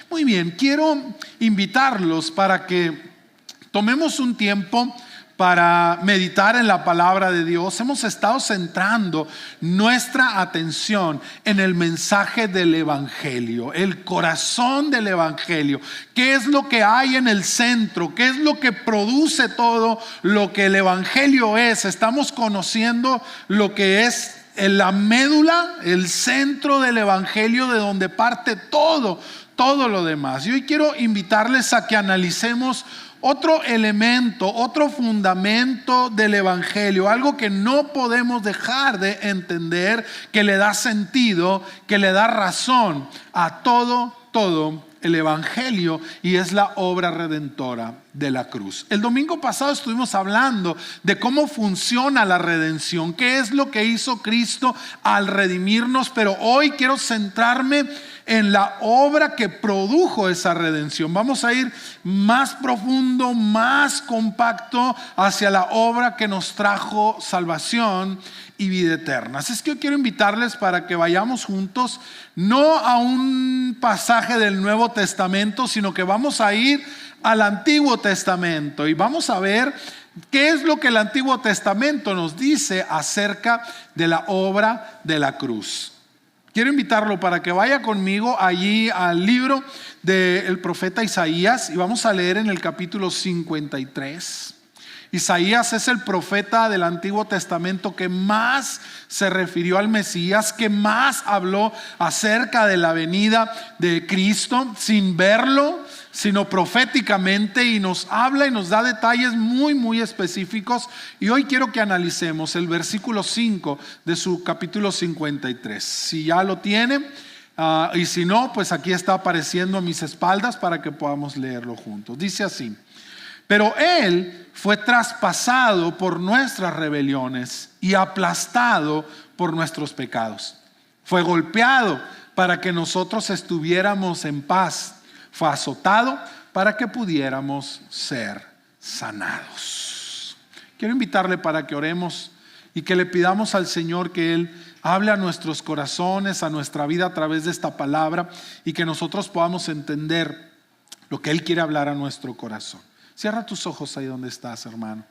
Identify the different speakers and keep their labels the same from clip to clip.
Speaker 1: Muy bien, quiero invitarlos para que tomemos un tiempo para meditar en la palabra de Dios. Hemos estado centrando nuestra atención en el mensaje del Evangelio, el corazón del Evangelio. ¿Qué es lo que hay en el centro? ¿Qué es lo que produce todo lo que el Evangelio es? Estamos conociendo lo que es la médula, el centro del Evangelio, de donde parte todo lo demás. Y hoy quiero invitarles a que analicemos otro elemento, otro fundamento del Evangelio, algo que no podemos dejar de entender, que le da sentido, que le da razón a todo el Evangelio, y es la obra redentora de la cruz. El domingo pasado estuvimos hablando de cómo funciona la redención, qué es lo que hizo Cristo al redimirnos, pero hoy quiero centrarme en la obra que produjo esa redención. Vamos a ir más profundo, más compacto hacia la obra que nos trajo salvación y vida eterna. Así es que yo quiero invitarles para que vayamos juntos, no a un pasaje del Nuevo Testamento, sino que vamos a ir al Antiguo Testamento y vamos a ver qué es lo que el Antiguo Testamento nos dice acerca de la obra de la cruz. Quiero invitarlo para que vaya conmigo allí al libro del profeta Isaías, y vamos a leer en el capítulo 53. Isaías es el profeta del Antiguo Testamento que más se refirió al Mesías, que más habló acerca de la venida de Cristo sin verlo, sino proféticamente, y nos habla y nos da detalles muy específicos. Y hoy quiero que analicemos el versículo 5 de su capítulo 53. Si ya lo tiene, y si no, pues aquí está apareciendo a mis espaldas para que podamos leerlo juntos. Dice así: pero Él fue traspasado por nuestras rebeliones y aplastado por nuestros pecados. Fue golpeado para que nosotros estuviéramos en paz. Fue azotado para que pudiéramos ser sanados. Quiero invitarle para que oremos y que le pidamos al Señor que Él hable a nuestros corazones, a nuestra vida a través de esta palabra, y que nosotros podamos entender lo que Él quiere hablar a nuestro corazón. Cierra tus ojos ahí donde estás, hermano,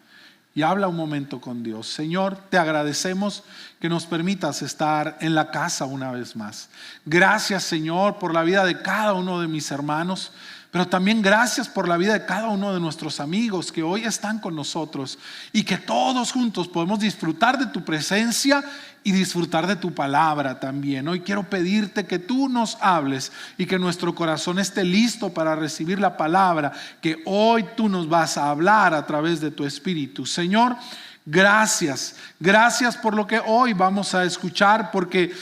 Speaker 1: y habla un momento con Dios. Señor, te agradecemos que nos permitas estar en la casa una vez más. Gracias, Señor, por la vida de cada uno de mis hermanos, pero también gracias por la vida de cada uno de nuestros amigos que hoy están con nosotros, y que todos juntos podemos disfrutar de tu presencia y disfrutar de tu palabra también. Hoy quiero pedirte que tú nos hables y que nuestro corazón esté listo para recibir la palabra que hoy tú nos vas a hablar a través de tu Espíritu. Señor, gracias por lo que hoy vamos a escuchar, porque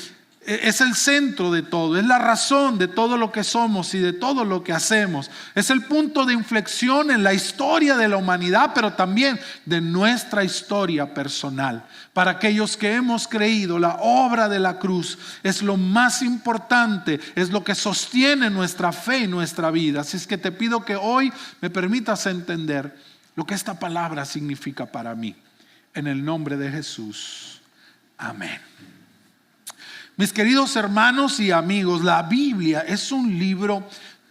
Speaker 1: es el centro de todo, es la razón de todo lo que somos y de todo lo que hacemos. Es el punto de inflexión en la historia de la humanidad, pero también de nuestra historia personal. Para aquellos que hemos creído, la obra de la cruz es lo más importante, es lo que sostiene nuestra fe y nuestra vida. Así es que te pido que hoy me permitas entender lo que esta palabra significa para mí. En el nombre de Jesús. Amén. Mis queridos hermanos y amigos, la Biblia es un libro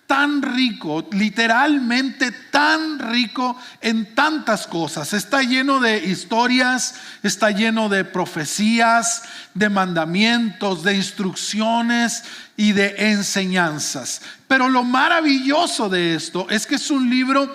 Speaker 1: tan rico, literalmente tan rico en tantas cosas. Está lleno de historias, está lleno de profecías, de mandamientos, de instrucciones y de enseñanzas. Pero lo maravilloso de esto es que es un libro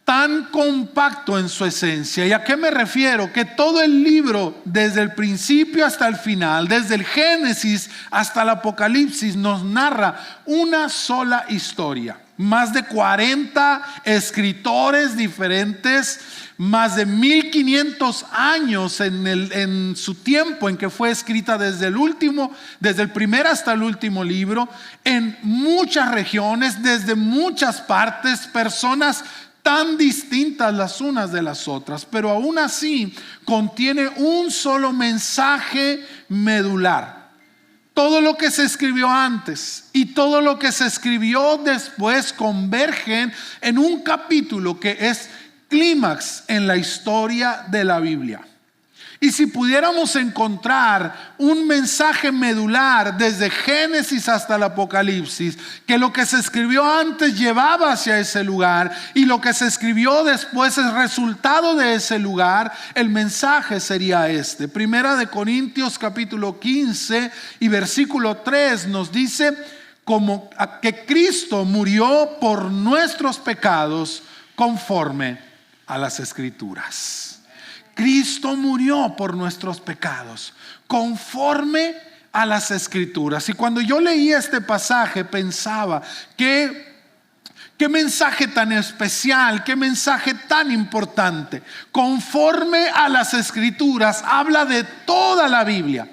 Speaker 1: tan compacto en su esencia. ¿Y a qué me refiero? Que todo el libro, desde el principio hasta el final, desde el Génesis hasta el Apocalipsis, nos narra una sola historia. Más de 40 escritores diferentes, más de 1500 años en su tiempo en que fue escrita, desde el primer hasta el último libro, en muchas regiones, desde muchas partes, personas tan distintas las unas de las otras, pero aún así contiene un solo mensaje medular. Todo lo que se escribió antes y todo lo que se escribió después convergen en un capítulo que es clímax en la historia de la Biblia. Y si pudiéramos encontrar un mensaje medular desde Génesis hasta el Apocalipsis, que lo que se escribió antes llevaba hacia ese lugar y lo que se escribió después es resultado de ese lugar, el mensaje sería este. Primera de Corintios capítulo 15 y versículo 3 nos dice como que Cristo murió por nuestros pecados conforme a las Escrituras. Cristo murió por nuestros pecados conforme a las Escrituras. Y cuando yo leía este pasaje pensaba qué mensaje tan especial, qué mensaje tan importante. Conforme a las Escrituras habla de toda la Biblia,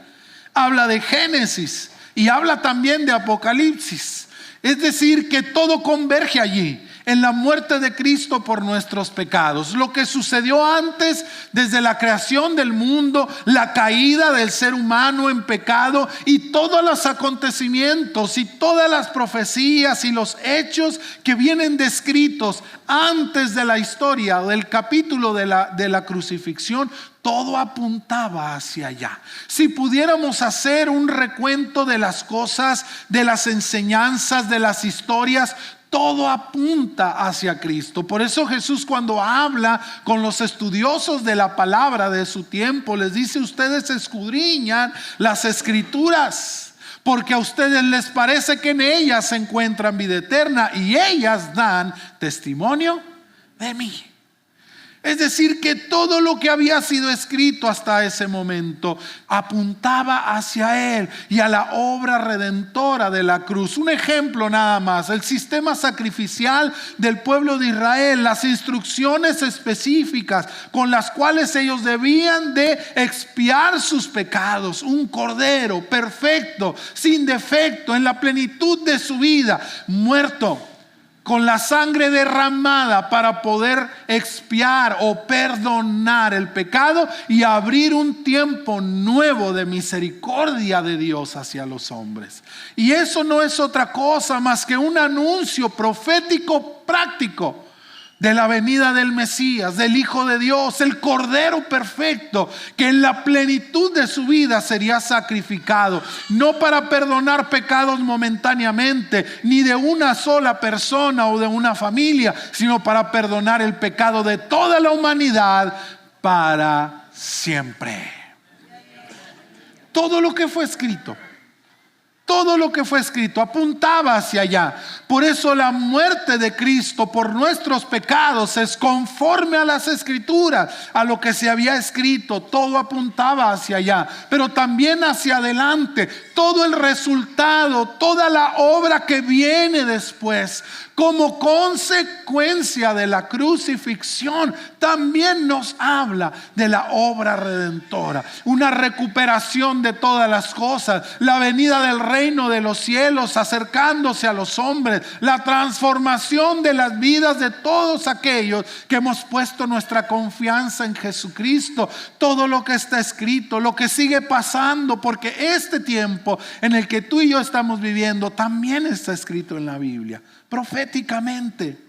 Speaker 1: habla de Génesis y habla también de Apocalipsis. Es decir, que todo converge allí, en la muerte de Cristo por nuestros pecados. Lo que sucedió antes, desde la creación del mundo, la caída del ser humano en pecado y todos los acontecimientos y todas las profecías y los hechos que vienen descritos antes de la historia del capítulo de la crucifixión, todo apuntaba hacia allá. Si pudiéramos hacer un recuento de las cosas, de las enseñanzas, de las historias, todo apunta hacia Cristo. Por eso Jesús, cuando habla con los estudiosos de la palabra de su tiempo, les dice: ustedes escudriñan las Escrituras, porque a ustedes les parece que en ellas se encuentran vida eterna y ellas dan testimonio de mí. Es decir, que todo lo que había sido escrito hasta ese momento apuntaba hacia Él y a la obra redentora de la cruz. Un ejemplo nada más: el sistema sacrificial del pueblo de Israel, las instrucciones específicas con las cuales ellos debían de expiar sus pecados. Un cordero perfecto, sin defecto, en la plenitud de su vida, muerto, con la sangre derramada para poder expiar o perdonar el pecado y abrir un tiempo nuevo de misericordia de Dios hacia los hombres. Y eso no es otra cosa más que un anuncio profético práctico de la venida del Mesías, del Hijo de Dios, el Cordero perfecto, que en la plenitud de su vida sería sacrificado, no para perdonar pecados momentáneamente, ni de una sola persona o de una familia, sino para perdonar el pecado de toda la humanidad para siempre. Todo lo que fue escrito, todo lo que fue escrito apuntaba hacia allá. Por eso la muerte de Cristo por nuestros pecados es conforme a las Escrituras, a lo que se había escrito. Todo apuntaba hacia allá, pero también hacia adelante. Todo el resultado, toda la obra que viene después, como consecuencia de la crucifixión, también nos habla de la obra redentora. Una recuperación de todas las cosas, la venida del reino de los cielos acercándose a los hombres, la transformación de las vidas de todos aquellos que hemos puesto nuestra confianza en Jesucristo. Todo lo que está escrito, lo que sigue pasando, porque este tiempo en el que tú y yo estamos viviendo también está escrito en la Biblia, proféticamente.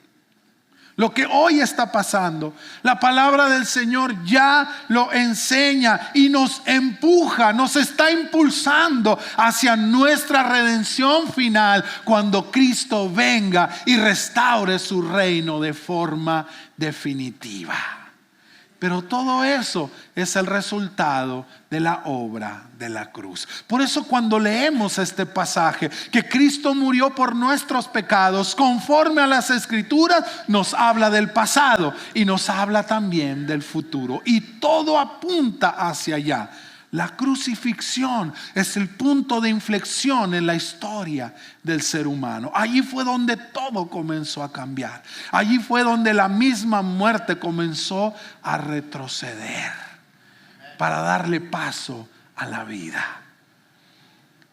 Speaker 1: Lo que hoy está pasando, la palabra del Señor ya lo enseña y nos empuja, nos está impulsando hacia nuestra redención final cuando Cristo venga y restaure su reino de forma definitiva. Pero todo eso es el resultado de la obra de la cruz. Por eso cuando leemos este pasaje, que Cristo murió por nuestros pecados conforme a las Escrituras, nos habla del pasado y nos habla también del futuro. Y todo apunta hacia allá. La crucifixión es el punto de inflexión en la historia del ser humano. Allí fue donde todo comenzó a cambiar. Allí fue donde la misma muerte comenzó a retroceder para darle paso a la vida.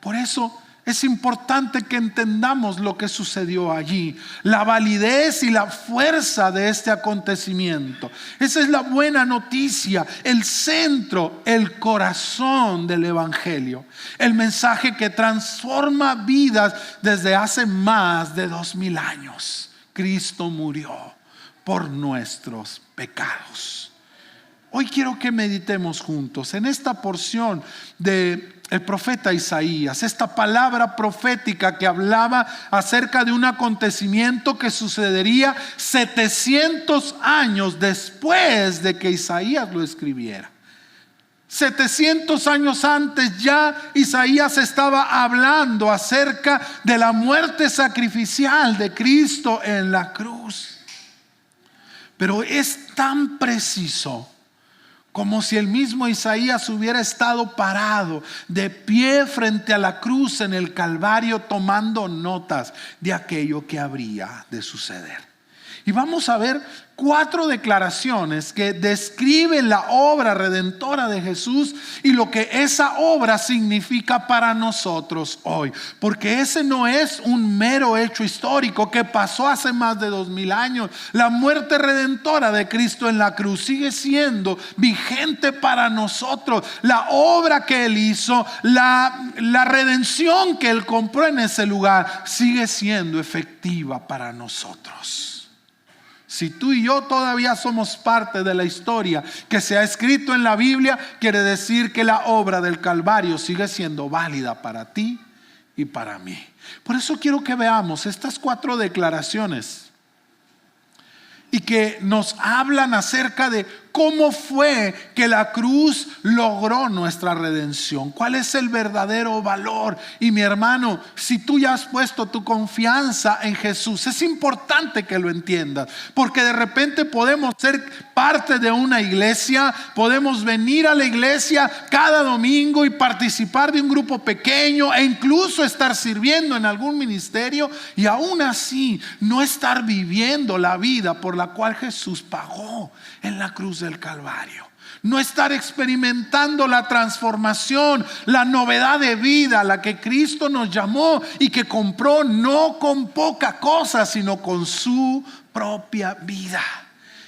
Speaker 1: Por eso es importante que entendamos lo que sucedió allí, la validez y la fuerza de este acontecimiento. Esa es la buena noticia, el centro, el corazón del Evangelio, el mensaje que transforma vidas desde hace más de 2000 años. Cristo murió por nuestros pecados. Hoy quiero que meditemos juntos en esta porción del profeta Isaías, esta palabra profética que hablaba acerca de un acontecimiento que sucedería 700 años después de que Isaías lo escribiera. 700 años antes ya Isaías estaba hablando acerca de la muerte sacrificial de Cristo en la cruz. Pero es tan preciso como si el mismo Isaías hubiera estado parado de pie frente a la cruz en el Calvario, tomando notas de aquello que habría de suceder. Y vamos a ver 4 declaraciones que describen la obra redentora de Jesús y lo que esa obra significa para nosotros hoy. Porque ese no es un mero hecho histórico que pasó hace más de 2000 años. La muerte redentora de Cristo en la cruz sigue siendo vigente para nosotros. La obra que Él hizo, la redención que Él compró en ese lugar, sigue siendo efectiva para nosotros. Si tú y yo todavía somos parte de la historia que se ha escrito en la Biblia, quiere decir que la obra del Calvario sigue siendo válida para ti y para mí. Por eso quiero que veamos estas 4 declaraciones y que nos hablan acerca de cómo fue que la cruz logró nuestra redención. ¿Cuál es el verdadero valor? Y mi hermano, si tú ya has puesto tu confianza en Jesús, es importante que lo entiendas, porque de repente podemos ser parte de una iglesia, podemos venir a la iglesia cada domingo y participar de un grupo pequeño e incluso estar sirviendo en algún ministerio y aún así no estar viviendo la vida por la cual Jesús pagó en la cruz del Calvario. No estar experimentando la transformación, la novedad de vida a la que Cristo nos llamó y que compró no con poca cosa, sino con su propia vida.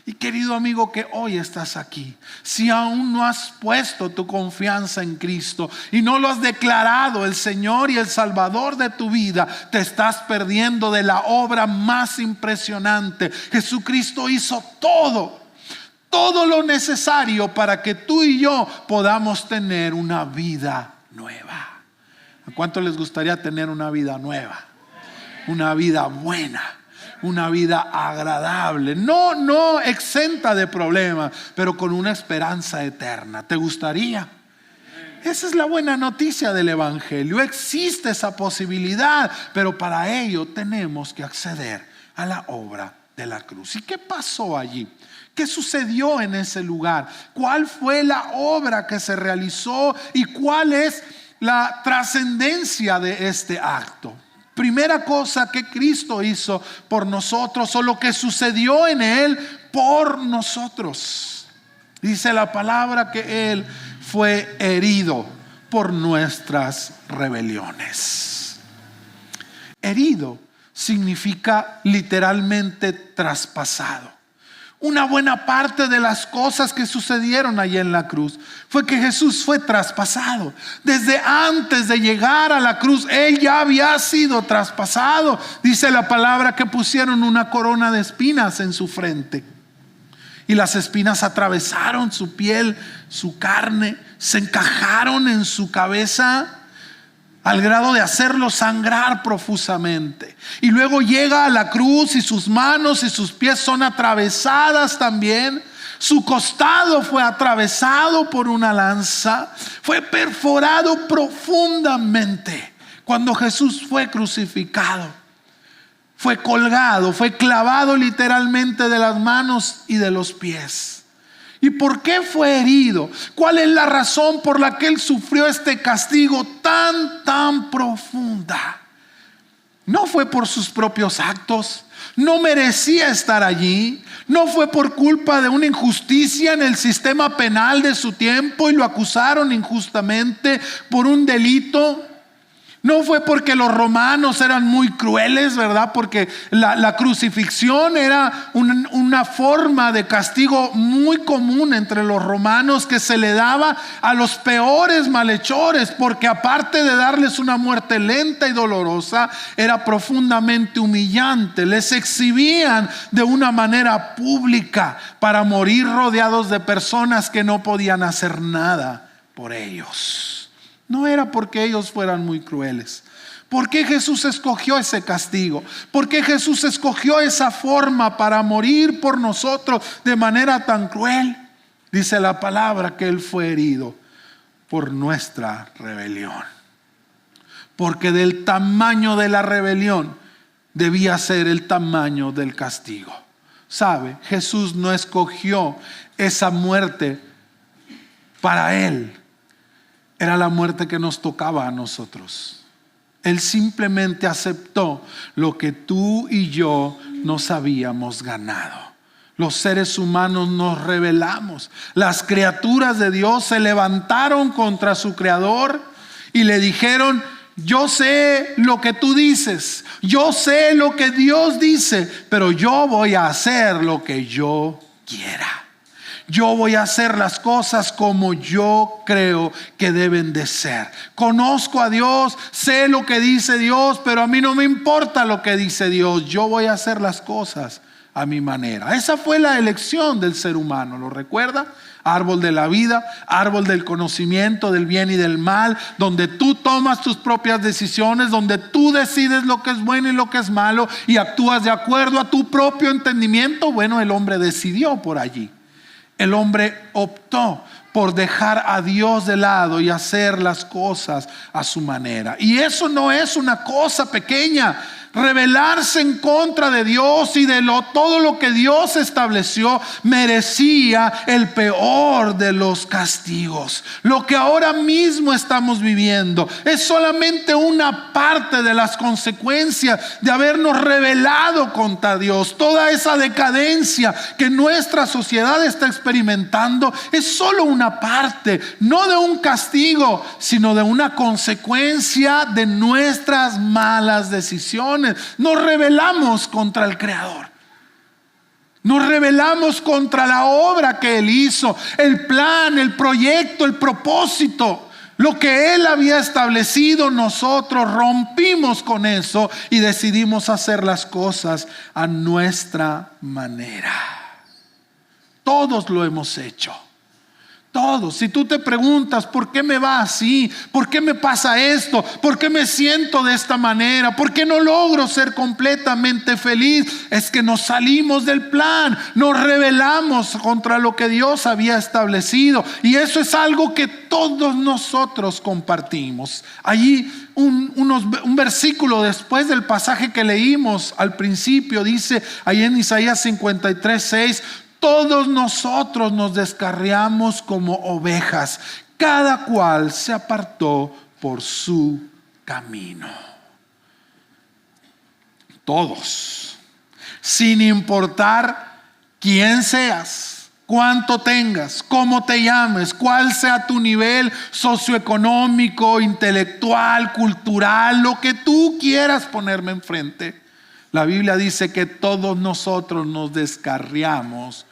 Speaker 1: Y querido amigo que hoy estás aquí, si aún no has puesto tu confianza en Cristo y no lo has declarado el Señor y el Salvador de tu vida, te estás perdiendo de la obra más impresionante. Jesucristo hizo todo lo necesario para que tú y yo podamos tener una vida nueva. ¿A cuánto les gustaría tener una vida nueva? Una vida buena, una vida agradable, no exenta de problemas, pero con una esperanza eterna. ¿Te gustaría? Esa es la buena noticia del Evangelio. Existe esa posibilidad, pero para ello tenemos que acceder a la obra de la cruz. ¿Y qué pasó allí? ¿Qué sucedió en ese lugar? ¿Cuál fue la obra que se realizó y cuál es la trascendencia de este acto? Primera cosa que Cristo hizo por nosotros, o lo que sucedió en Él por nosotros. Dice la palabra que Él fue herido por nuestras rebeliones. Herido significa literalmente traspasado. Una buena parte de las cosas que sucedieron allí en la cruz fue que Jesús fue traspasado. Desde antes de llegar a la cruz, Él ya había sido traspasado. Dice la palabra que pusieron una corona de espinas en su frente. Y las espinas atravesaron su piel, su carne, se encajaron en su cabeza al grado de hacerlo sangrar profusamente. Y luego llega a la cruz y sus manos y sus pies son atravesadas también. Su costado fue atravesado por una lanza, fue perforado profundamente cuando Jesús fue crucificado. Fue colgado, fue clavado literalmente de las manos y de los pies. ¿Y por qué fue herido? ¿Cuál es la razón por la que Él sufrió este castigo tan profunda? No fue por sus propios actos, no merecía estar allí, no fue por culpa de una injusticia en el sistema penal de su tiempo y lo acusaron injustamente por un delito. No fue porque los romanos eran muy crueles, ¿verdad? Porque la crucifixión era una forma de castigo muy común entre los romanos que se le daba a los peores malhechores, porque aparte de darles una muerte lenta y dolorosa, era profundamente humillante. Les exhibían de una manera pública para morir rodeados de personas que no podían hacer nada por ellos. No era porque ellos fueran muy crueles. ¿Por qué Jesús escogió ese castigo? ¿Por qué Jesús escogió esa forma para morir por nosotros de manera tan cruel? Dice la palabra que Él fue herido por nuestra rebelión. Porque del tamaño de la rebelión debía ser el tamaño del castigo. ¿Sabe? Jesús no escogió esa muerte para Él. Era la muerte que nos tocaba a nosotros. Él simplemente aceptó lo que tú y yo nos habíamos ganado. Los seres humanos nos rebelamos. Las criaturas de Dios se levantaron contra su Creador y le dijeron: yo sé lo que tú dices, yo sé lo que Dios dice, pero yo voy a hacer lo que yo quiera. Yo voy a hacer las cosas como yo creo que deben de ser. Conozco a Dios, sé lo que dice Dios, pero a mí no me importa lo que dice Dios. Yo voy a hacer las cosas a mi manera. Esa fue la elección del ser humano, ¿lo recuerda? Árbol de la vida, árbol del conocimiento del bien y del mal, donde tú tomas tus propias decisiones, donde tú decides lo que es bueno y lo que es malo y actúas de acuerdo a tu propio entendimiento. Bueno, el hombre decidió por allí. El hombre optó por dejar a Dios de lado y hacer las cosas a su manera. Y eso no es una cosa pequeña. Rebelarse en contra de Dios y de todo lo que Dios estableció merecía el peor de los castigos. Lo que ahora mismo estamos viviendo es solamente una parte de las consecuencias de habernos rebelado contra Dios. Toda esa decadencia que nuestra sociedad está experimentando es solo una parte, no de un castigo, sino de una consecuencia de nuestras malas decisiones. Nos rebelamos contra el Creador. Nos rebelamos contra la obra que Él hizo, el plan, el proyecto, el propósito. Lo que Él había establecido, nosotros rompimos con eso y decidimos hacer las cosas a nuestra manera. Todos lo hemos hecho. Todos. Si tú te preguntas ¿por qué me va así? ¿Por qué me pasa esto? ¿Por qué me siento de esta manera? ¿Por qué no logro ser completamente feliz? Es que nos salimos del plan, nos rebelamos contra lo que Dios había establecido, y eso es algo que todos nosotros compartimos. Allí un versículo después del pasaje que leímos al principio dice, ahí en Isaías 53:6: todos nosotros nos descarriamos como ovejas, cada cual se apartó por su camino. Todos, sin importar quién seas, cuánto tengas, cómo te llames, cuál sea tu nivel socioeconómico, intelectual, cultural, lo que tú quieras ponerme enfrente. La Biblia dice que todos nosotros nos descarriamos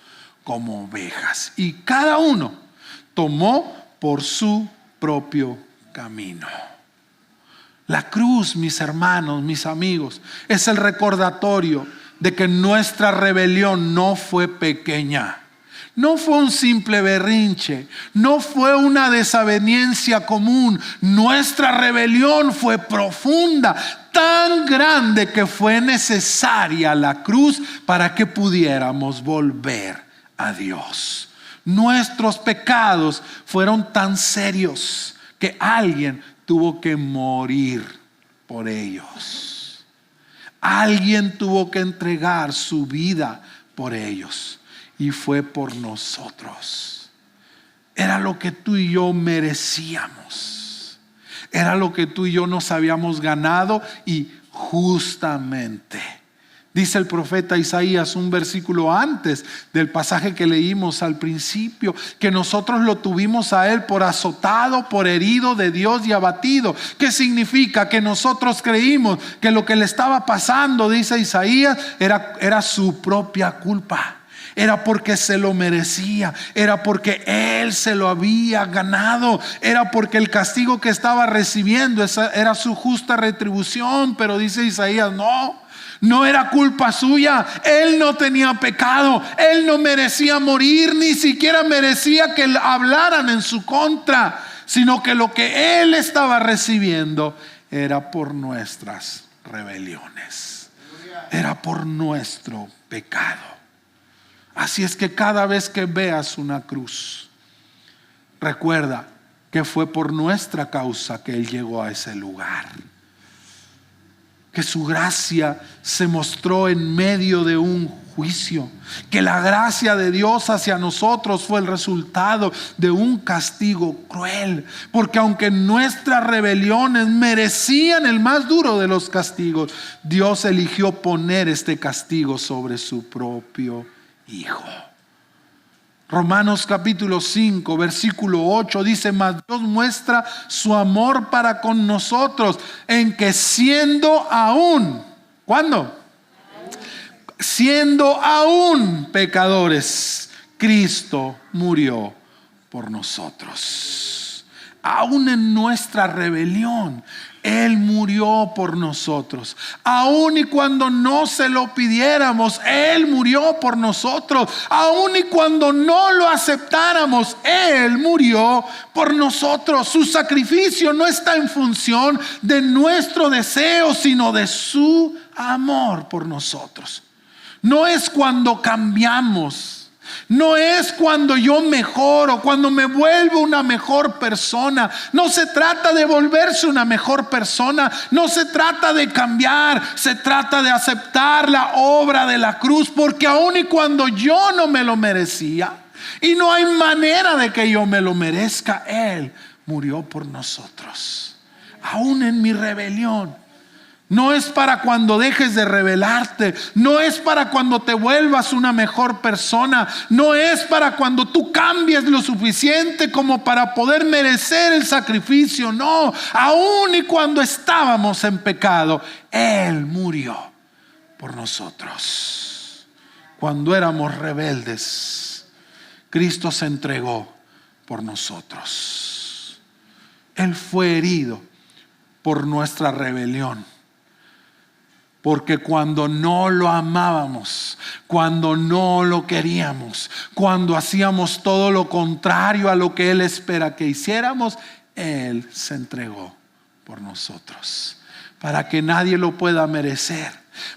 Speaker 1: como ovejas y cada uno tomó por su propio camino. La cruz, mis hermanos, mis amigos, es el recordatorio de que nuestra rebelión no fue pequeña. No fue un simple berrinche, no fue una desaveniencia común. Nuestra rebelión fue profunda, tan grande que fue necesaria la cruz para que pudiéramos volver a Dios. Nuestros pecados fueron tan serios que alguien tuvo que morir por ellos. Alguien tuvo que entregar su vida por ellos. Y fue por nosotros. Era lo que tú y yo merecíamos. Era lo que tú y yo nos habíamos ganado. Y justamente Dice el profeta Isaías un versículo antes del pasaje que leímos al principio, que nosotros lo tuvimos a Él por azotado, por herido de Dios y abatido. ¿Qué significa? Que nosotros creímos que lo que le estaba pasando, dice Isaías, era su propia culpa. Era porque se lo merecía, era porque Él se lo había ganado, era porque el castigo que estaba recibiendo esa era su justa retribución. Pero dice Isaías, no era culpa suya. Él no tenía pecado, Él no merecía morir, ni siquiera merecía que hablaran en su contra, sino que lo que Él estaba recibiendo era por nuestras rebeliones, era por nuestro pecado. Así es que cada vez que veas una cruz, recuerda que fue por nuestra causa que Él llegó a ese lugar. Que su gracia se mostró en medio de un juicio. Que la gracia de Dios hacia nosotros fue el resultado de un castigo cruel. Porque aunque nuestras rebeliones merecían el más duro de los castigos, Dios eligió poner este castigo sobre su propio Hijo. Romanos capítulo 5 versículo 8 dice: mas Dios muestra su amor para con nosotros en que siendo aún, ¿cuándo? Siendo aún pecadores, Cristo murió por nosotros. Aún en nuestra rebelión, Él murió por nosotros. Aún y cuando no se lo pidiéramos, Él murió por nosotros. Aún y cuando no lo aceptáramos, Él murió por nosotros. Su sacrificio no está en función de nuestro deseo, sino de su amor por nosotros. No es cuando cambiamos. No es cuando yo mejoro, cuando me vuelvo una mejor persona. No se trata de volverse una mejor persona. No se trata de cambiar. Se trata de aceptar la obra de la cruz. Porque aun y cuando yo no me lo merecía, y no hay manera de que yo me lo merezca, Él murió por nosotros. Aún en mi rebelión. No es para cuando dejes de rebelarte. No es para cuando te vuelvas una mejor persona. No es para cuando tú cambies lo suficiente como para poder merecer el sacrificio. No, aun y cuando estábamos en pecado, Él murió por nosotros. Cuando éramos rebeldes, Cristo se entregó por nosotros. Él fue herido por nuestra rebelión. Porque cuando no lo amábamos, cuando no lo queríamos, cuando hacíamos todo lo contrario a lo que Él espera que hiciéramos, Él se entregó por nosotros. Para que nadie lo pueda merecer,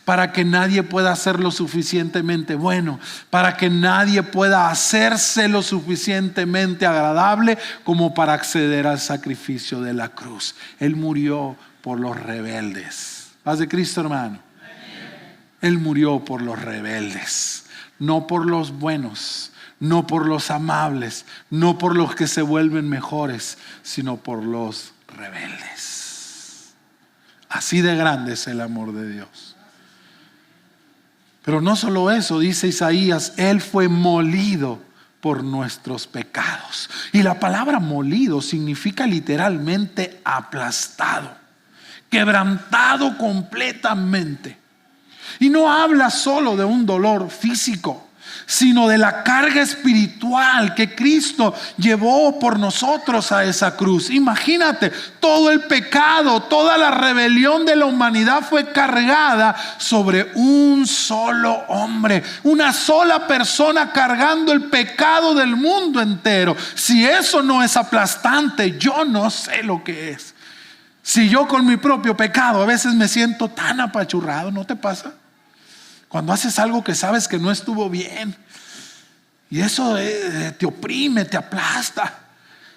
Speaker 1: para que nadie pueda ser lo suficientemente bueno, para que nadie pueda hacerse lo suficientemente agradable como para acceder al sacrificio de la cruz. Él murió por los rebeldes. Paz de Cristo, hermano. Él murió por los rebeldes, no por los buenos, no por los amables, no por los que se vuelven mejores, sino por los rebeldes. Así de grande es el amor de Dios. Pero no solo eso, dice Isaías, Él fue molido por nuestros pecados. Y la palabra molido significa literalmente aplastado, quebrantado completamente. Y no habla solo de un dolor físico, sino de la carga espiritual que Cristo llevó por nosotros a esa cruz. Imagínate, todo el pecado, toda la rebelión de la humanidad fue cargada sobre un solo hombre, una sola persona cargando el pecado del mundo entero. Si eso no es aplastante, yo no sé lo que es. Si yo con mi propio pecado a veces me siento tan apachurrado, ¿no te pasa? Cuando haces algo que sabes que no estuvo bien y eso te oprime, te aplasta.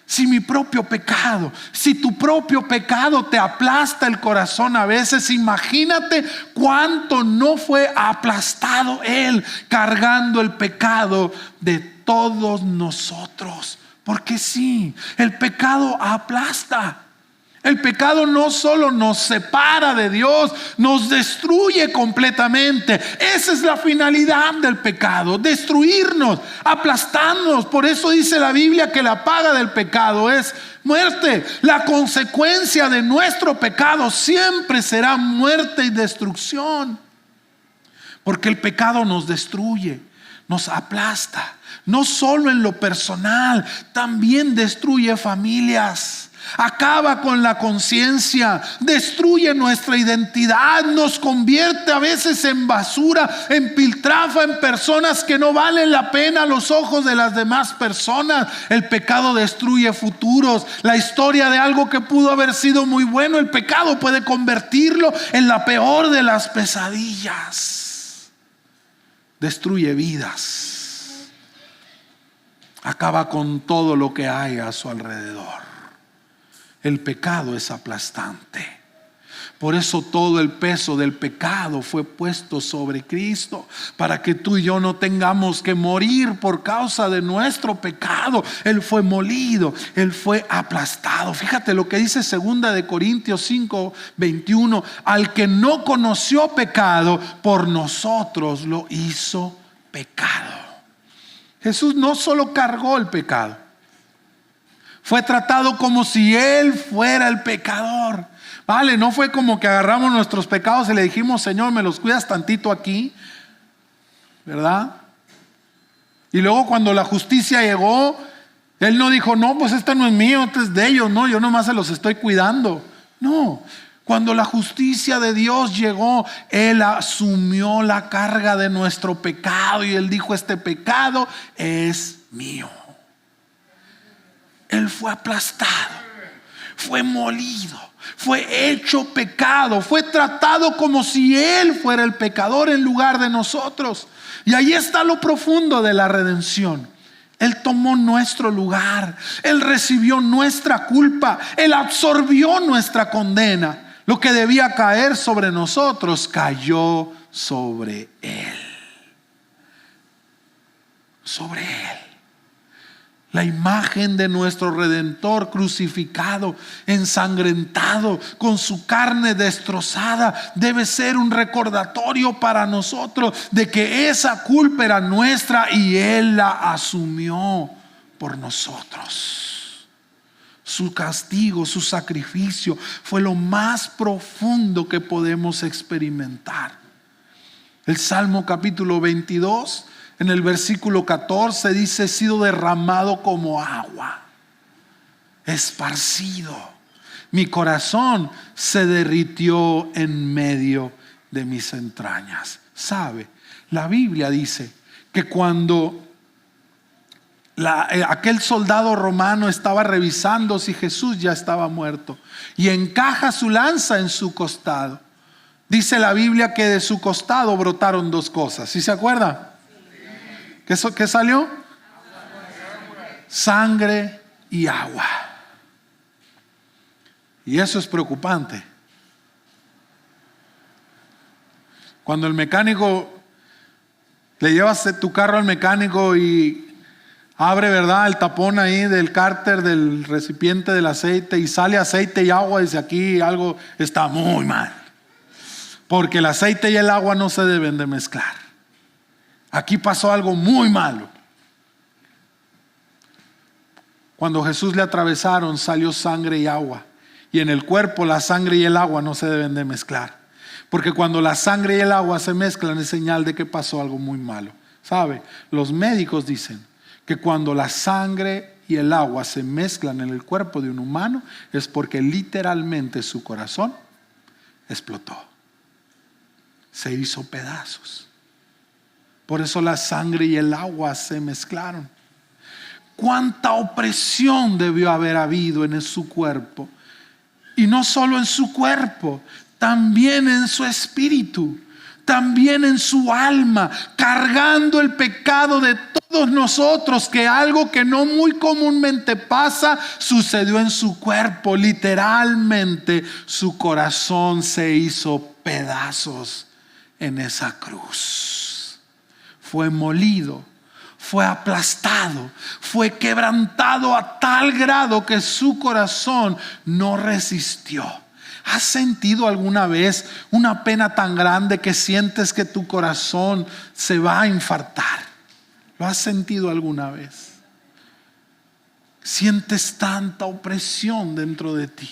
Speaker 1: Si mi propio pecado, si tu propio pecado te aplasta el corazón a veces, imagínate cuánto no fue aplastado Él cargando el pecado de todos nosotros. Porque sí, el pecado aplasta. El pecado no solo nos separa de Dios, nos destruye completamente. Esa es la finalidad del pecado, destruirnos, aplastarnos. Por eso dice la Biblia que la paga del pecado es muerte. La consecuencia de nuestro pecado siempre será muerte y destrucción. Porque el pecado nos destruye, nos aplasta. No solo en lo personal, también destruye familias. Acaba con la conciencia, destruye nuestra identidad, nos convierte a veces en basura, en piltrafa, en personas que no valen la pena a los ojos de las demás personas. El pecado destruye futuros. La historia de algo que pudo haber sido muy bueno, el pecado puede convertirlo en la peor de las pesadillas. Destruye vidas, acaba con todo lo que hay a su alrededor. El pecado es aplastante. Por eso todo el peso del pecado fue puesto sobre Cristo, para que tú y yo no tengamos que morir por causa de nuestro pecado. Él fue molido, Él fue aplastado. Fíjate lo que dice 2 de Corintios 5:21. Al que no conoció pecado, por nosotros lo hizo pecado. Jesús no solo cargó el pecado, fue tratado como si Él fuera el pecador. Vale, no fue como que agarramos nuestros pecados y le dijimos: Señor, me los cuidas tantito aquí, ¿verdad? Y luego cuando la justicia llegó, Él no dijo: no, pues este no es mío, este es de ellos. No, yo nomás se los estoy cuidando. No, cuando la justicia de Dios llegó, Él asumió la carga de nuestro pecado y Él dijo: este pecado es mío. Él fue aplastado, fue molido, fue hecho pecado, fue tratado como si Él fuera el pecador en lugar de nosotros. Y ahí está lo profundo de la redención. Él tomó nuestro lugar, Él recibió nuestra culpa, Él absorbió nuestra condena. Lo que debía caer sobre nosotros cayó sobre Él. Sobre Él. La imagen de nuestro Redentor crucificado, ensangrentado, con su carne destrozada, debe ser un recordatorio para nosotros de que esa culpa era nuestra y Él la asumió por nosotros. Su castigo, su sacrificio fue lo más profundo que podemos experimentar. El Salmo capítulo 22, en el versículo 14 dice: he sido derramado como agua, esparcido. Mi corazón se derritió en medio de mis entrañas. ¿Sabe? La Biblia dice que cuando aquel soldado romano estaba revisando si Jesús ya estaba muerto y encaja su lanza en su costado, dice la Biblia que de su costado brotaron dos cosas. ¿Sí se acuerda? ¿Qué salió? Sangre y agua. Y eso es preocupante. Cuando el mecánico, le llevas tu carro al mecánico y abre, ¿verdad?, el tapón ahí del cárter, del recipiente del aceite, y sale aceite y agua, dice: aquí algo está muy mal, porque el aceite y el agua no se deben de mezclar. Aquí pasó algo muy malo. Cuando Jesús le atravesaron, salió sangre y agua. Y en el cuerpo la sangre y el agua no se deben de mezclar, porque cuando la sangre y el agua se mezclan es señal de que pasó algo muy malo. ¿Sabe? Los médicos dicen que cuando la sangre y el agua se mezclan en el cuerpo de un humano es porque literalmente su corazón explotó, se hizo pedazos. Por eso la sangre y el agua se mezclaron. Cuánta opresión debió haber habido en su cuerpo. Y no solo en su cuerpo, también en su espíritu, también en su alma, cargando el pecado de todos nosotros, que algo que no muy comúnmente pasa, sucedió en su cuerpo. Literalmente su corazón se hizo pedazos en esa cruz. Fue molido, fue aplastado, fue quebrantado a tal grado que su corazón no resistió. ¿Has sentido alguna vez una pena tan grande que sientes que tu corazón se va a infartar? ¿Lo has sentido alguna vez? Sientes tanta opresión dentro de ti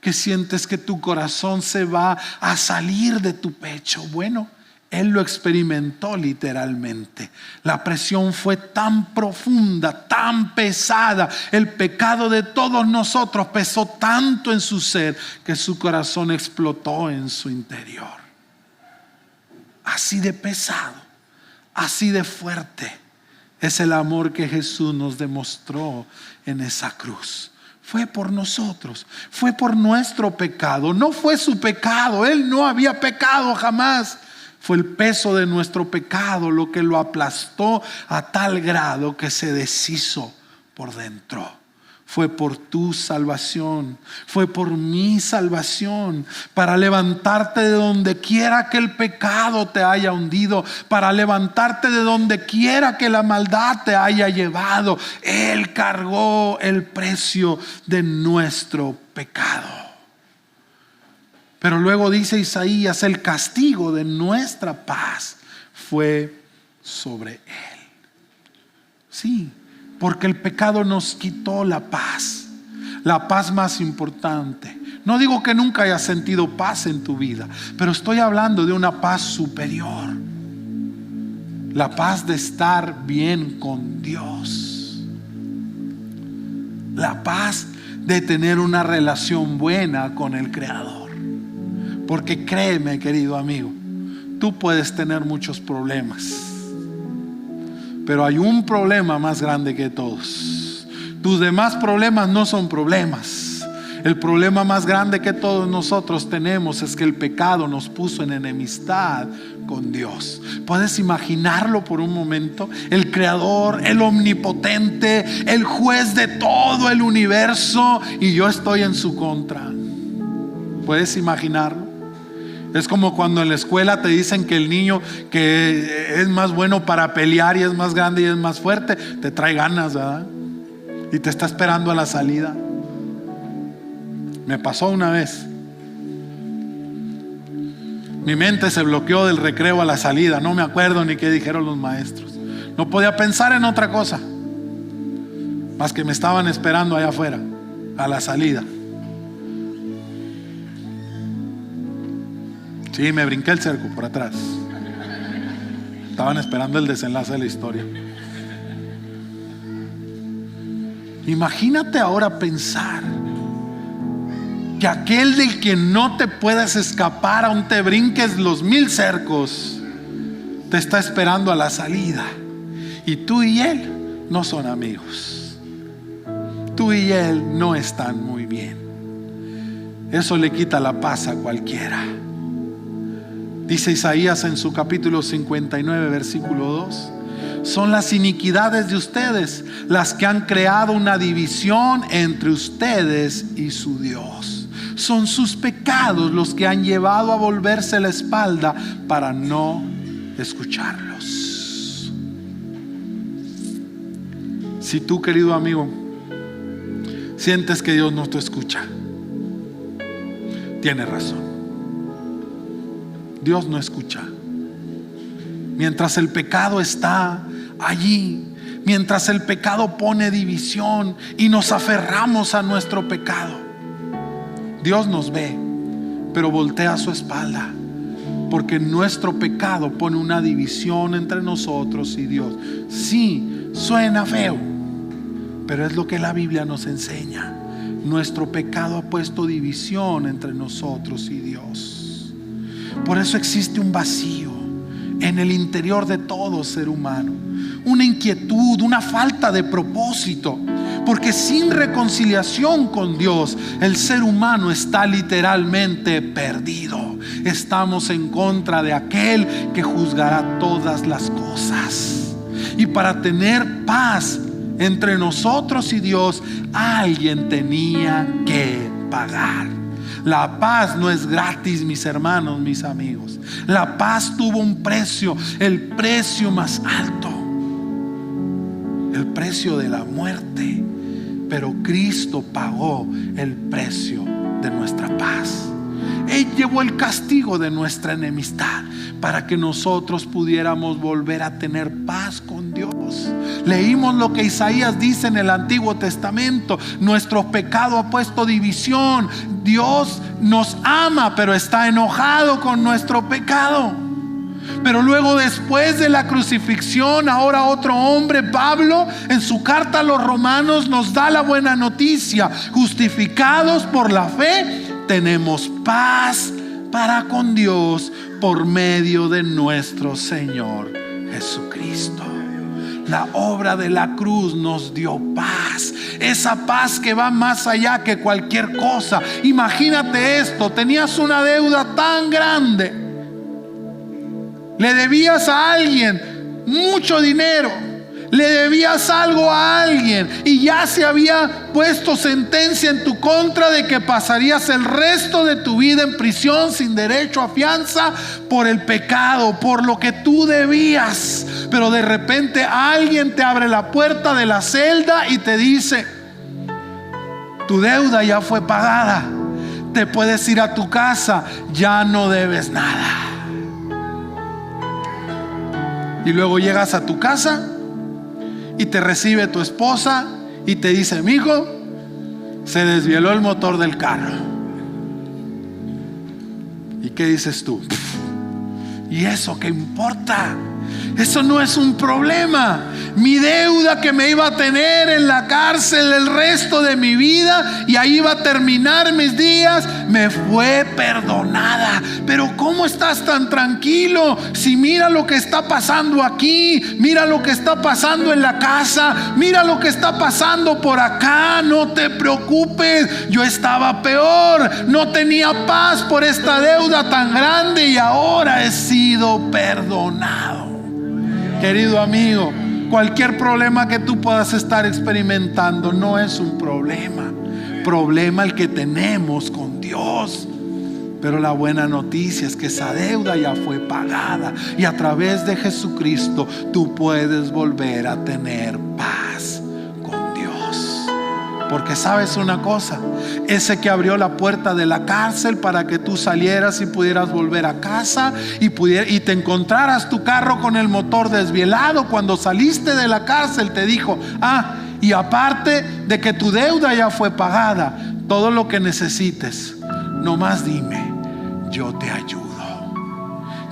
Speaker 1: que sientes que tu corazón se va a salir de tu pecho. Bueno, Él lo experimentó literalmente. La presión fue tan profunda, tan pesada. El pecado de todos nosotros pesó tanto en su ser que su corazón explotó en su interior. Así de pesado, así de fuerte es el amor que Jesús nos demostró en esa cruz. Fue por nosotros, fue por nuestro pecado. No fue su pecado, Él no había pecado jamás. Fue el peso de nuestro pecado lo que lo aplastó a tal grado que se deshizo por dentro. Fue por tu salvación, fue por mi salvación, para levantarte de donde quiera que el pecado te haya hundido, para levantarte de donde quiera que la maldad te haya llevado. Él cargó el precio de nuestro pecado. Pero luego dice Isaías, el castigo de nuestra paz fue sobre Él. Sí, porque el pecado nos quitó la paz más importante. No digo que nunca hayas sentido paz en tu vida, pero estoy hablando de una paz superior. La paz de estar bien con Dios. La paz de tener una relación buena con el Creador. Porque créeme, querido amigo, tú puedes tener muchos problemas, pero hay un problema más grande que todos. Tus demás problemas no son problemas. El problema más grande que todos nosotros tenemos es que el pecado nos puso en enemistad con Dios. ¿Puedes imaginarlo por un momento? El creador, el omnipotente, el juez de todo el universo, y yo estoy en su contra. ¿Puedes imaginarlo? Es como cuando en la escuela te dicen que el niño que es más bueno para pelear y es más grande y es más fuerte, te trae ganas, ¿verdad? Y te está esperando a la salida. Me pasó una vez. Mi mente se bloqueó del recreo a la salida. No me acuerdo ni qué dijeron los maestros. No podía pensar en otra cosa más que me estaban esperando allá afuera a la salida. Sí, me brinqué el cerco por atrás. Estaban esperando el desenlace de la historia. Imagínate ahora pensar que aquel del que no te puedes escapar, aun te brinques los 1000 cercos, te está esperando a la salida. Y tú y él no son amigos. Tú y él no están muy bien. Eso le quita la paz a cualquiera. Dice Isaías en su capítulo 59, versículo 2: son las iniquidades de ustedes las que han creado una división entre ustedes y su Dios. Son sus pecados los que han llevado a volverse la espalda para no escucharlos. Si tú, querido amigo, sientes que Dios no te escucha, tienes razón. Dios no escucha. Mientras el pecado está allí, mientras el pecado pone división y nos aferramos a nuestro pecado, Dios nos ve, pero voltea su espalda, porque nuestro pecado pone una división entre nosotros y Dios. Sí, suena feo, pero es lo que la Biblia nos enseña. Nuestro pecado ha puesto división entre nosotros y Dios. Por eso existe un vacío en el interior de todo ser humano, una inquietud, una falta de propósito, porque sin reconciliación con Dios, el ser humano está literalmente perdido. Estamos en contra de aquel que juzgará todas las cosas. Y para tener paz entre nosotros y Dios, alguien tenía que pagar. La paz no es gratis, mis hermanos, mis amigos. La paz tuvo un precio, el precio más alto. el precio de la muerte, pero Cristo pagó el precio de nuestra paz. Él llevó el castigo de nuestra enemistad para que nosotros pudiéramos volver a tener paz con Dios. Leímos lo que Isaías dice en el Antiguo Testamento: nuestro pecado ha puesto división. Dios nos ama, pero está enojado con nuestro pecado. Pero luego, después de la crucifixión, ahora otro hombre, Pablo, en su carta a los Romanos nos da la buena noticia: justificados por la fe, tenemos paz para con Dios por medio de nuestro Señor Jesucristo. La obra de la cruz nos dio paz, esa paz que va más allá que cualquier cosa. Imagínate esto: tenías una deuda tan grande, le debías a alguien mucho dinero, le debías algo a alguien y ya se había puesto sentencia en tu contra de que pasarías el resto de tu vida en prisión sin derecho a fianza por el pecado, por lo que tú debías. Pero de repente alguien te abre la puerta de la celda y te dice: tu deuda ya fue pagada, te puedes ir a tu casa, ya no debes nada. Y luego llegas a tu casa y te recibe tu esposa y te dice: mijo, se desvieló el motor del carro. ¿Y qué dices tú? ¿Y eso qué importa? Eso no es un problema. Mi deuda que me iba a tener en la cárcel el resto de mi vida, y ahí iba a terminar mis días, me fue perdonada. Pero ¿cómo estás tan tranquilo? Si mira lo que está pasando aquí, mira lo que está pasando en la casa, mira lo que está pasando por acá. No te preocupes, yo estaba peor, no tenía paz por esta deuda tan grande y ahora he sido perdonado. Querido amigo, cualquier problema que tú puedas estar experimentando no es un problema el que tenemos con Dios. Pero la buena noticia es que esa deuda ya fue pagada y a través de Jesucristo tú puedes volver a tener paz con Dios. Porque sabes una cosa: ese que abrió la puerta de la cárcel para que tú salieras y pudieras volver a casa y te encontraras tu carro con el motor desvielado, cuando saliste de la cárcel te dijo: y aparte de que tu deuda ya fue pagada, todo lo que necesites, nomás dime, yo te ayudo.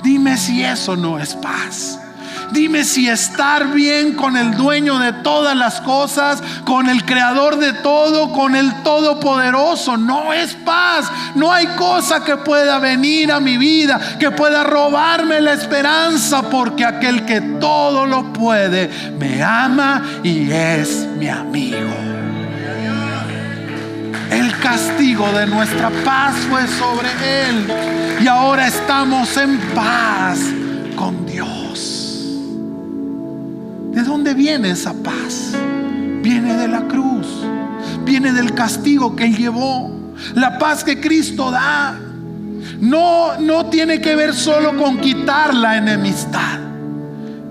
Speaker 1: Dime si eso no es paz. Dime si estar bien con el dueño de todas las cosas, con el creador de todo, con el todopoderoso, no es paz. No hay cosa que pueda venir a mi vida que pueda robarme la esperanza, porque aquel que todo lo puede me ama y es mi amigo. El castigo de nuestra paz fue sobre él y ahora estamos en paz con Dios. ¿De dónde viene esa paz? Viene de la cruz, viene del castigo que él llevó. La paz que Cristo da no tiene que ver solo con quitar la enemistad.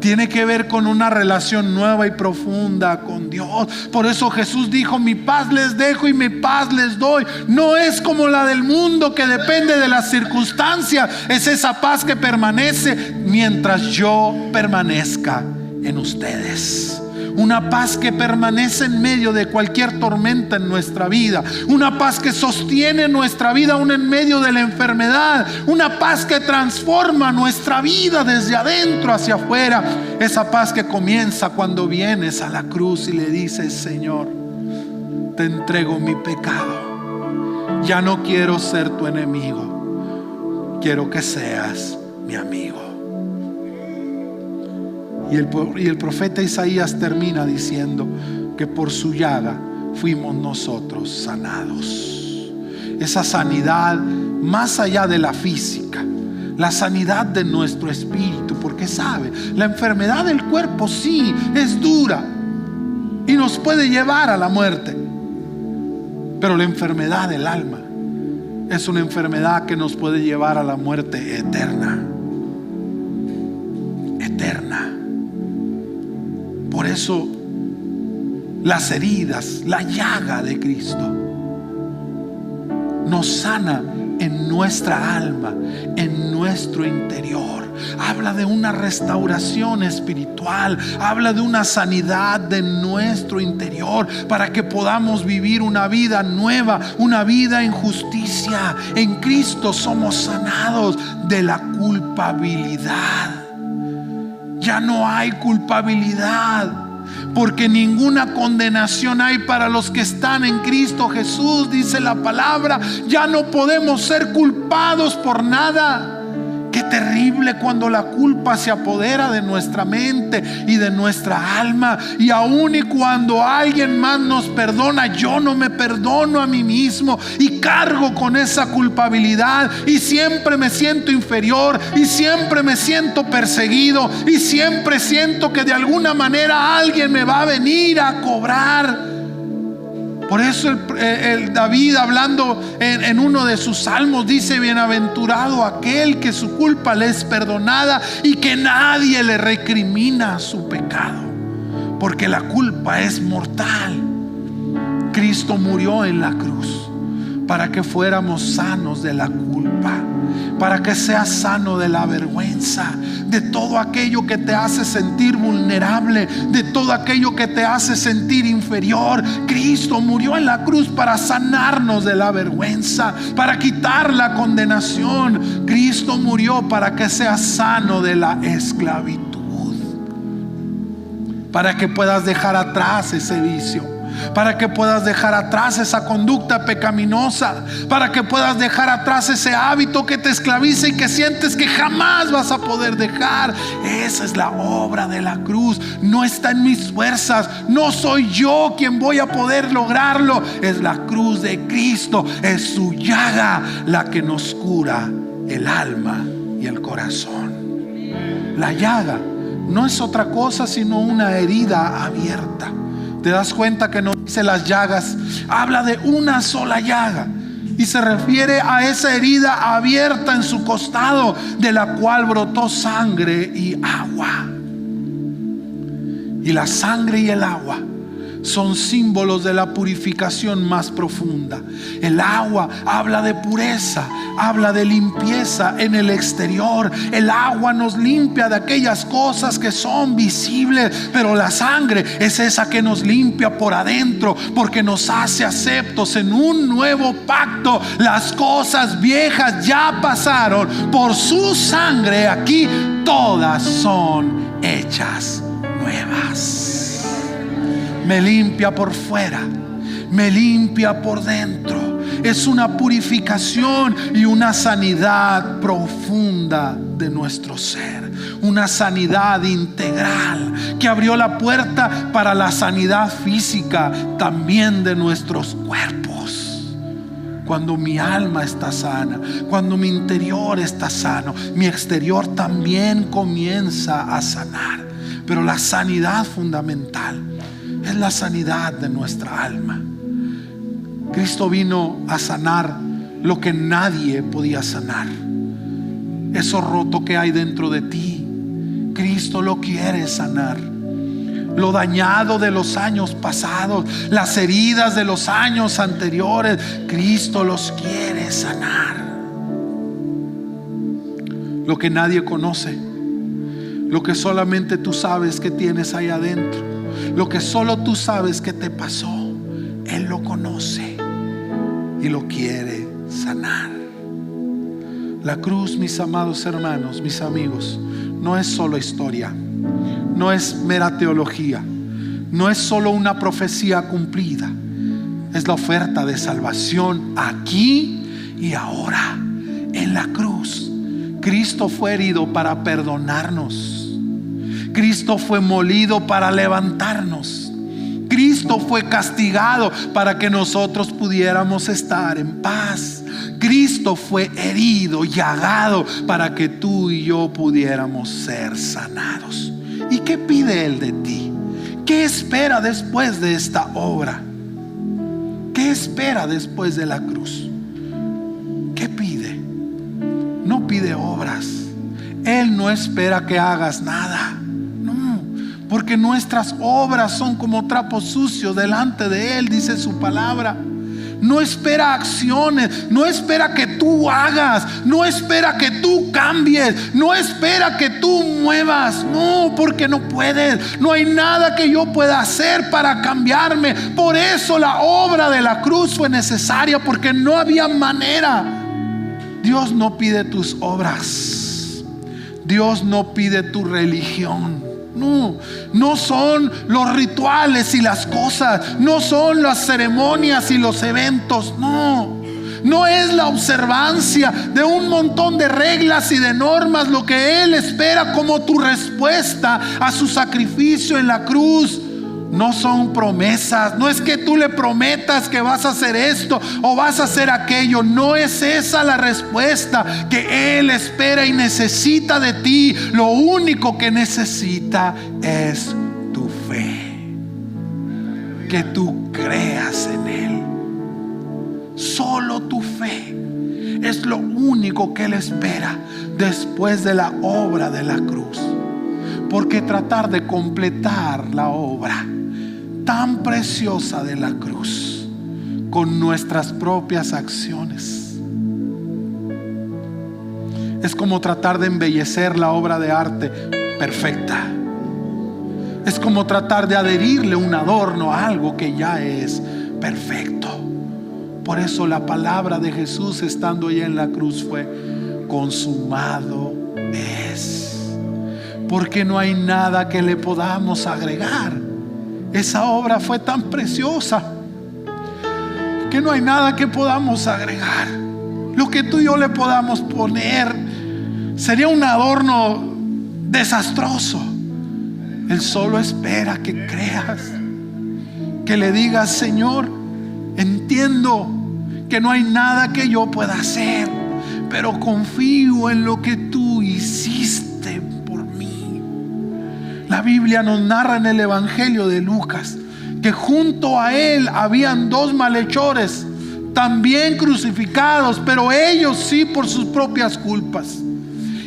Speaker 1: Tiene que ver con una relación nueva y profunda con Dios. Por eso Jesús dijo: mi paz les dejo y mi paz les doy. No es como la del mundo, que depende de las circunstancias. Es esa paz que permanece mientras yo permanezca en ustedes. Una paz que permanece en medio de cualquier tormenta en nuestra vida. Una paz que sostiene nuestra vida aún en medio de la enfermedad. Una paz que transforma nuestra vida desde adentro hacia afuera. Esa paz que comienza cuando vienes a la cruz y le dices: Señor, te entrego mi pecado. Ya no quiero ser tu enemigo, quiero que seas mi amigo. Y el profeta Isaías termina diciendo que por su llaga fuimos nosotros sanados. Esa sanidad más allá de la física, la sanidad de nuestro espíritu, porque sabe, la enfermedad del cuerpo sí es dura y nos puede llevar a la muerte, pero la enfermedad del alma es una enfermedad que nos puede llevar a la muerte eterna. Eterna. Por eso las heridas, la llaga de Cristo nos sana en nuestra alma, en nuestro interior. Habla de una restauración espiritual, habla de una sanidad de nuestro interior para que podamos vivir una vida nueva, una vida en justicia. En Cristo somos sanados de la culpabilidad. Ya no hay culpabilidad, porque ninguna condenación hay para los que están en Cristo Jesús, dice la palabra. Ya no podemos ser culpados por nada. Qué terrible cuando la culpa se apodera de nuestra mente y de nuestra alma. Y aun y cuando alguien más nos perdona, yo no me perdono a mí mismo y cargo con esa culpabilidad, y siempre me siento inferior, y siempre me siento perseguido, y siempre siento que de alguna manera alguien me va a venir a cobrar. Por eso el David, hablando en uno de sus salmos, dice: bienaventurado aquel que su culpa le es perdonada y que nadie le recrimina su pecado, porque la culpa es mortal. Cristo murió en la cruz para que fuéramos sanos de la culpa, para que seas sano de la vergüenza, de todo aquello que te hace sentir vulnerable, de todo aquello que te hace sentir inferior. Cristo murió en la cruz para sanarnos de la vergüenza, para quitar la condenación. Cristo murió para que seas sano de la esclavitud, para que puedas dejar atrás ese vicio, para que puedas dejar atrás esa conducta pecaminosa, para que puedas dejar atrás ese hábito que te esclaviza y que sientes que jamás vas a poder dejar. Esa es la obra de la cruz. No está en mis fuerzas, no soy yo quien voy a poder lograrlo. Es la cruz de Cristo, es su llaga la que nos cura el alma y el corazón. La llaga no es otra cosa sino una herida abierta. ¿Te das cuenta que no dice las llagas? Habla de una sola llaga y se refiere a esa herida abierta en su costado, de la cual brotó sangre y agua. Y la sangre y el agua son símbolos de la purificación más profunda. El agua habla de pureza, habla de limpieza en el exterior. El agua nos limpia de aquellas cosas que son visibles, pero la sangre es esa que nos limpia por adentro, porque nos hace aceptos en un nuevo pacto. Las cosas viejas ya pasaron, por su sangre aquí todas son hechas nuevas. Me limpia por fuera, me limpia por dentro. Es una purificación y una sanidad profunda de nuestro ser, una sanidad integral que abrió la puerta para la sanidad física también de nuestros cuerpos. Cuando mi alma está sana, cuando mi interior está sano, mi exterior también comienza a sanar. Pero la sanidad fundamental es la sanidad de nuestra alma. Cristo vino a sanar lo que nadie podía sanar. Eso roto que hay dentro de ti, Cristo lo quiere sanar. Lo dañado de los años pasados, las heridas de los años anteriores, Cristo los quiere sanar. Lo que nadie conoce, lo que solamente tú sabes que tienes ahí adentro, lo que solo tú sabes que te pasó, Él lo conoce y lo quiere sanar. La cruz, mis amados hermanos, mis amigos, no es solo historia, no es mera teología, no es solo una profecía cumplida. Es la oferta de salvación aquí y ahora. En la cruz, Cristo fue herido para perdonarnos. Cristo fue molido para levantarnos. Cristo fue castigado para que nosotros pudiéramos estar en paz. Cristo fue herido, llagado, para que tú y yo pudiéramos ser sanados. ¿Y qué pide Él de ti? ¿Qué espera después de esta obra? ¿Qué espera después de la cruz? ¿Qué pide? No pide obras. Él no espera que hagas nada. porque nuestras obras son como trapos sucios delante de Él, dice su palabra. No espera acciones, no espera que tú hagas, no espera que tú cambies, no espera que tú muevas. No, porque no puedes. No hay nada que yo pueda hacer para cambiarme. Por eso la obra de la cruz fue necesaria, porque no había manera. Dios no pide tus obras, Dios no pide tu religión. No son los rituales y las cosas, no son las ceremonias y los eventos. No es la observancia de un montón de reglas y de normas lo que Él espera como tu respuesta a su sacrificio en la cruz. No son promesas, no es que tú le prometas que vas a hacer esto o vas a hacer aquello. No es esa la respuesta que Él espera y necesita de ti. Lo único que necesita es tu fe, que tú creas en Él. Solo tu fe es lo único que Él espera después de la obra de la cruz. Porque tratar de completar la obra tan preciosa de la cruz con nuestras propias acciones es como tratar de embellecer la obra de arte perfecta. Es como tratar de adherirle un adorno a algo que ya es perfecto. Por eso la palabra de Jesús estando ya en la cruz fue: consumado es. Porque no hay nada que le podamos agregar. Esa obra fue tan preciosa que no hay nada que podamos agregar. Lo que tú y yo le podamos poner sería un adorno desastroso. Él solo espera que creas, que le digas: Señor, entiendo que no hay nada que yo pueda hacer, pero confío en lo que tú hiciste por mí. La Biblia nos narra en el Evangelio de Lucas que junto a Él habían dos malhechores también crucificados, pero ellos sí por sus propias culpas.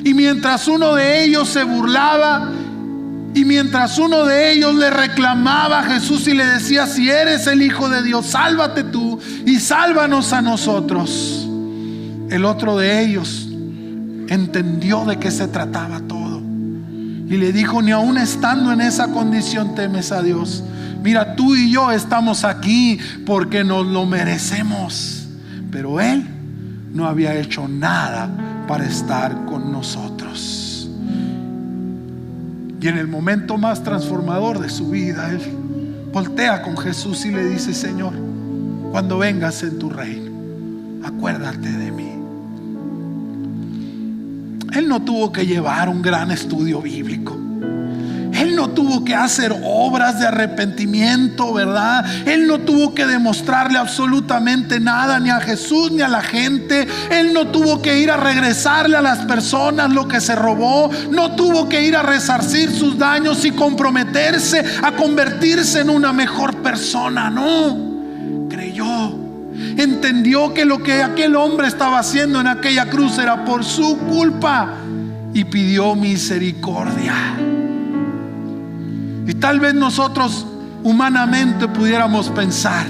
Speaker 1: Y mientras uno de ellos se burlaba, y mientras uno de ellos le reclamaba a Jesús y le decía: si eres el Hijo de Dios, sálvate tú y sálvanos a nosotros, el otro de ellos entendió de qué se trataba todo y le dijo: ni aun estando en esa condición temes a Dios. Mira, tú y yo estamos aquí porque nos lo merecemos, pero Él no había hecho nada para estar con nosotros. Y en el momento más transformador de su vida, Él voltea con Jesús y le dice: Señor, cuando vengas en tu reino, acuérdate de mí. Él no tuvo que llevar un gran estudio bíblico. Él no tuvo que hacer obras de arrepentimiento, ¿verdad? Él no tuvo que demostrarle absolutamente nada ni a Jesús ni a la gente. Él no tuvo que ir a regresarle a las personas lo que se robó. No tuvo que ir a resarcir sus daños y comprometerse a convertirse en una mejor persona. No, creyó, entendió que lo que aquel hombre estaba haciendo en aquella cruz era por su culpa y pidió misericordia. Y tal vez nosotros humanamente pudiéramos pensar: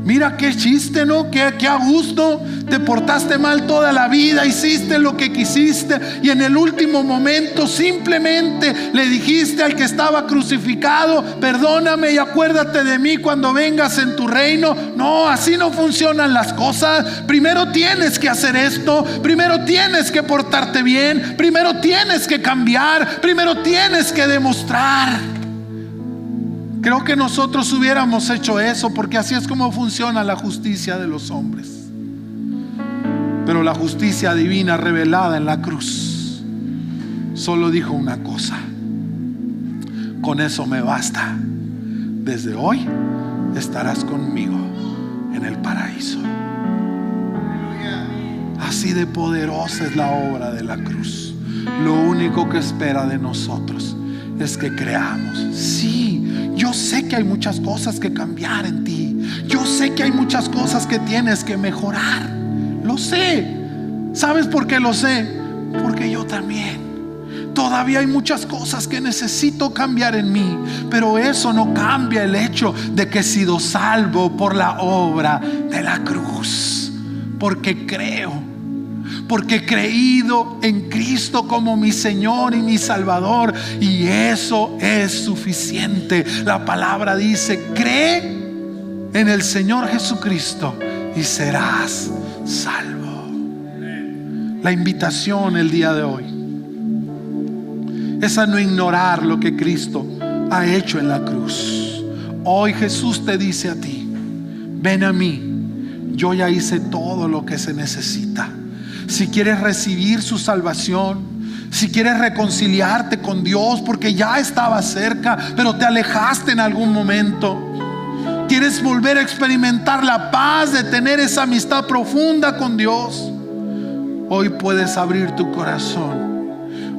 Speaker 1: mira qué chiste, ¿no? Qué a gusto, te portaste mal toda la vida, hiciste lo que quisiste y en el último momento simplemente le dijiste al que estaba crucificado: perdóname y acuérdate de mí cuando vengas en tu reino. No, así no funcionan las cosas. Primero tienes que hacer esto, primero tienes que portarte bien, primero tienes que cambiar, primero tienes que demostrar. Creo que nosotros hubiéramos hecho eso, porque así es como funciona la justicia de los hombres. Pero la justicia divina revelada en la cruz solo dijo una cosa: con eso me basta. Desde hoy estarás conmigo en el paraíso. Así de poderosa es la obra de la cruz. Lo único que espera de nosotros es que creamos. Sí, yo sé que hay muchas cosas que cambiar en ti. Yo sé que hay muchas cosas que tienes que mejorar. Lo sé. ¿Sabes por qué lo sé? Porque yo también Todavía hay muchas cosas que necesito cambiar en mí, pero eso no cambia el hecho de que he sido salvo por la obra de la cruz. Porque creo, porque he creído en Cristo como mi Señor y mi Salvador, y eso es suficiente. La palabra dice: cree en el Señor Jesucristo y serás salvo. La invitación el día de hoy es a no ignorar lo que Cristo ha hecho en la cruz. Hoy Jesús te dice a ti: ven a mí, yo ya hice todo lo que se necesita. Si quieres recibir su salvación, si quieres reconciliarte con Dios porque ya estaba cerca, pero te alejaste en algún momento, quieres volver a experimentar la paz de tener esa amistad profunda con Dios, hoy puedes abrir tu corazón.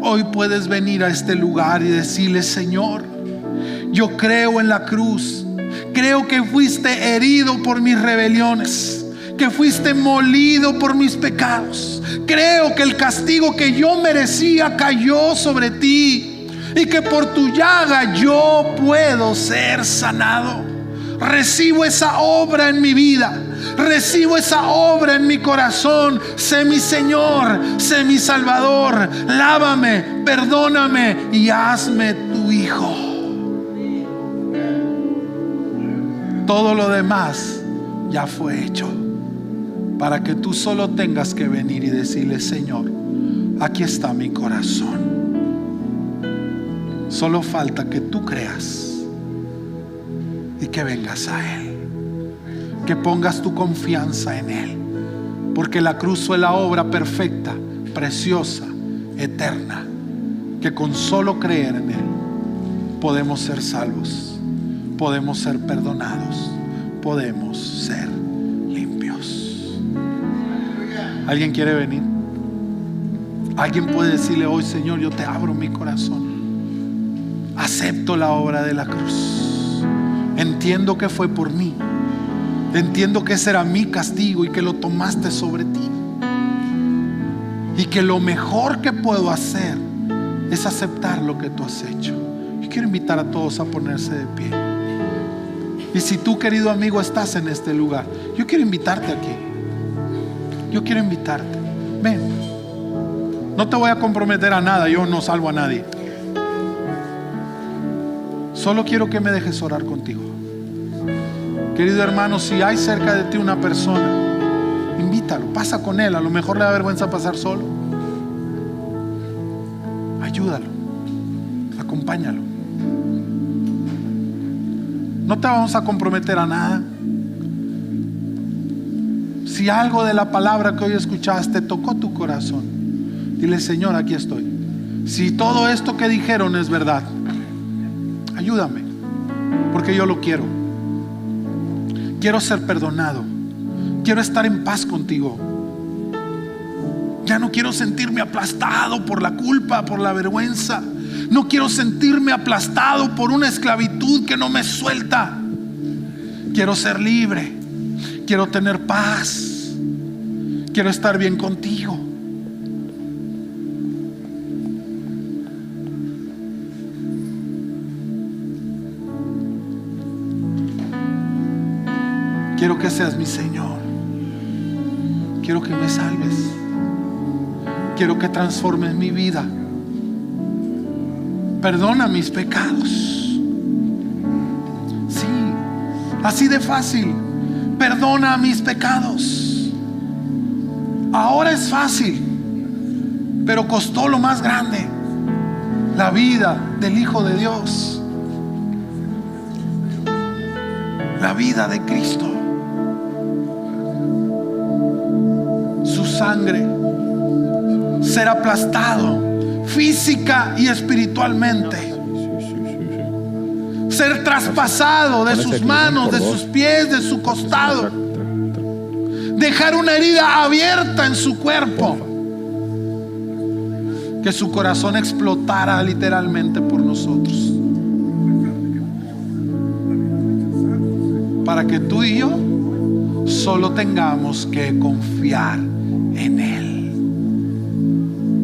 Speaker 1: Hoy puedes venir a este lugar y decirle: Señor, yo creo en la cruz. Creo que fuiste herido por mis rebeliones, que fuiste molido por mis pecados. Creo que el castigo que yo merecía cayó sobre ti, y que por tu llaga yo puedo ser sanado. Recibo esa obra en mi vida, recibo esa obra en mi corazón. Sé mi Señor, sé mi Salvador. Lávame, perdóname y hazme tu hijo. Todo lo demás ya fue hecho, para que tú solo tengas que venir y decirle: Señor, aquí está mi corazón. Solo falta que tú creas y que vengas a Él, que pongas tu confianza en Él, porque la cruz fue la obra perfecta, preciosa, eterna, que con solo creer en Él podemos ser salvos, podemos ser perdonados, podemos ser limpios. ¿Alguien quiere venir? ¿Alguien puede decirle hoy: Señor, yo te abro mi corazón, acepto la obra de la cruz, entiendo que fue por mí, entiendo que ese era mi castigo y que lo tomaste sobre ti, y que lo mejor que puedo hacer es aceptar lo que tú has hecho? Yo quiero invitar a todos a ponerse de pie. Y si tú, querido amigo, estás en este lugar, yo quiero invitarte aquí. Yo quiero invitarte. Ven. No te voy a comprometer a nada, yo no salvo a nadie. Solo quiero que me dejes orar contigo. Querido hermano, si hay cerca de ti una persona, invítalo, pasa con él. A lo mejor le da vergüenza pasar solo. Ayúdalo, acompáñalo. No te vamos a comprometer a nada. Si algo de la palabra que hoy escuchaste tocó tu corazón, dile: Señor, aquí estoy. Si todo esto que dijeron es verdad, ayúdame, porque yo lo quiero. Quiero ser perdonado, quiero estar en paz contigo. Ya no quiero sentirme aplastado por la culpa, por la vergüenza. No quiero sentirme aplastado por una esclavitud que no me suelta. Quiero ser libre, quiero tener paz, quiero estar bien contigo. Quiero que seas mi Señor. Quiero que me salves. Quiero que transformes mi vida. Perdona mis pecados. Sí, así de fácil. Perdona mis pecados. Ahora es fácil, pero costó lo más grande: la vida del Hijo de Dios, la vida de Cristo. Su sangre, ser aplastado física y espiritualmente, ser traspasado de sus manos, de sus pies, de su costado, dejar una herida abierta en su cuerpo, que su corazón explotara literalmente por nosotros, para que tú y yo solo tengamos que confiar en Él.